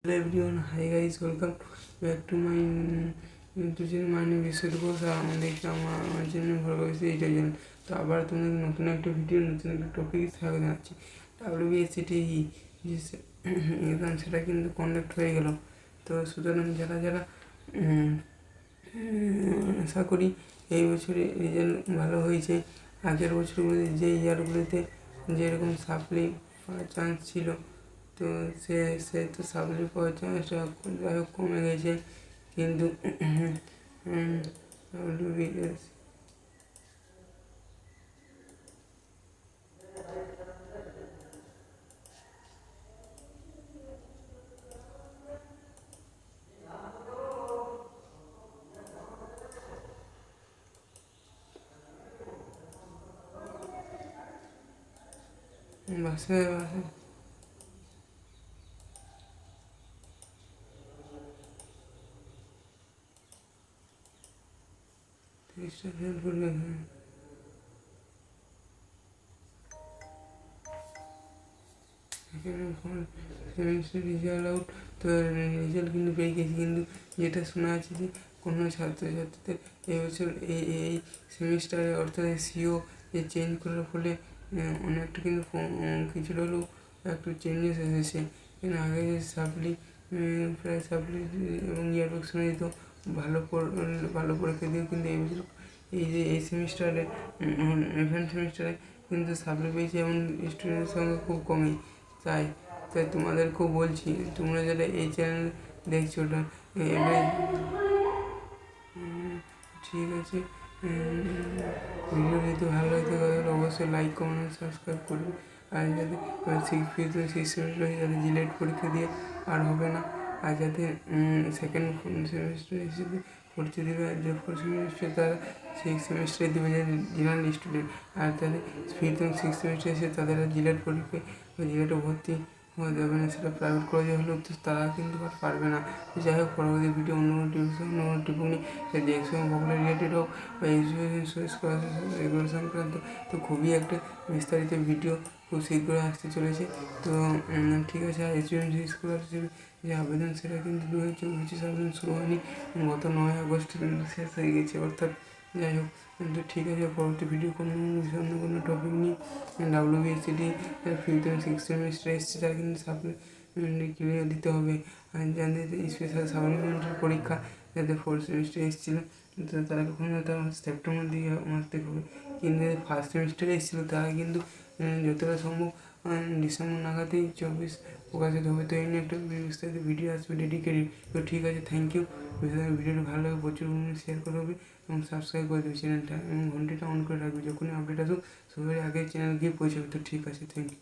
Hello everyone, hi guys, welcome back to my YouTube. My name is Surkos আর আমাদের আমার channel ভালো হয়েছে এইটার জন্য। তো আবার তোমাদের নতুন একটা ভিডিও নতুন একটা টপিক স্বাগত জানাচ্ছি। WBSCT এক্সাম সেটা কিন্তু কন্ডাক্ট হয়ে গেল। তো সুতরাং যারা আশা করি এই বছরে রেজাল্ট ভালো হয়েছে। আগের বছরগুলোতে যে ইয়ারগুলোতে যেরকম সাপ্লি পাওয়ার চান্স ছিল, তো সে তো সাপ্লি পাওয়ার চান্সটা যাই হোক কমে গেছে। কিন্তু WBS বাসে তিরিশটা ফেল করবে। সেমিস্টার রেজাল্ট আউট, তো রেজাল্ট কিন্তু পেয়ে গেছি। কিন্তু যেটা শোনা আছে যে কোনো ছাত্রছাত্রীদের এবছর এই সেমিস্টারে অর্থাৎ সিও যে চেঞ্জ করার ফলে অনেকটা কিন্তু কিছুটা হলেও একটু চেঞ্জেস এসেছে। কিন্তু আগে যে সাপ্লি প্রায় সাপ্লি এবং ইয়ারবুক শোনা যেত ভালো পরীক্ষা দিয়েও, কিন্তু এবছর এই সেমিস্টারে ইভেন্ট সেমিস্টারে কিন্তু সাপ্লি পেয়েছে এমন স্টুডেন্টের সংখ্যা খুব কমই। তাই তোমাদেরকেও বলছি, তোমরা যারা এই চ্যানেল দেখছো ওটা এবার ঠিক আছে। ভিডিও যদি ভালো লাগতে তাহলে অবশ্যই লাইক কমেন্ট সাবস্ক্রাইব করবে। আর যাতে সিক্স সেমিস্টার যাতে জিলেট পরীক্ষা দিয়ে আর হবে না, আর যাতে সেকেন্ড সেমিস্টার হিসেবে পরীক্ষা দেবে, আর যে ফোর্থ সেমিস্টার তারা সিক্স সেমিস্টারে দেবে যাদের জেনারেল স্টুডেন্ট। আর তাদের ফিফথ এবং সিক্স সেমিস্টার এসে তাদের জিলেট পরীক্ষায় জিলেটে ভর্তি হওয়া যাবে না, সেটা প্রাইভেট কলেজে হলেও তো তারা কিন্তু আর পারবে না। যাই হোক, পরবর্তী ভিডিও অন্য কোনো টিপুনি এক্সাম ভোগলে রিলেটেড হোক বা এডুকেশন স্কলারশিপ এগুলো সংক্রান্ত, তো খুবই একটা বিস্তারিত ভিডিও খুব শীঘ্রই আসতে চলেছে। তো ঠিক আছে। আর এডুকেশন স্কলারশিপ যে আবেদন সেটা কিন্তু 2024 আবেদন শুরু হয়নি, গত 9 আগস্ট শেষ হয়ে গেছে অর্থাৎ। যাই হোক, কিন্তু ঠিক আছে, পরবর্তী ভিডিও কোনো অন্য কোনো টপিক নিয়ে WBSCT ফিফথ এবং সিক্স সেমিস্টার এসছে তারা কিন্তু সাপ্লিমেন্টারি ক্লিয়ার দিতে হবে। আর যাদের স্পেশাল সাপ্লিমেন্টারি পরীক্ষা যাদের ফোর্থ সেমিস্টার এসেছিলো তারা কখনো তারা সেপ্টেম্বর দিকে মাস থেকে হবে। কিন্তু ফার্স্ট সেমিস্টারে এসেছিলো তারা কিন্তু যতটা সম্ভব ডিসেম্বর নাগাদই 24 প্রকাশিত হবে। তো এই নিয়ে একটা বিস্তারিত ভিডিও আসবে ডেডিকেটেড। তো ঠিক আছে, থ্যাংক ইউ। ভিডিওটা ভালো লাগে প্রচুর শেয়ার করে হবে এবং সাবস্ক্রাইব করে দেবে চ্যানেলটা এবং ঘন্টিটা অন করে রাখবে। যখনই আপডেট আসুক সবাই আগে চ্যানেল গিয়ে পৌঁছাবে। তো ঠিক আছে, থ্যাংক ইউ।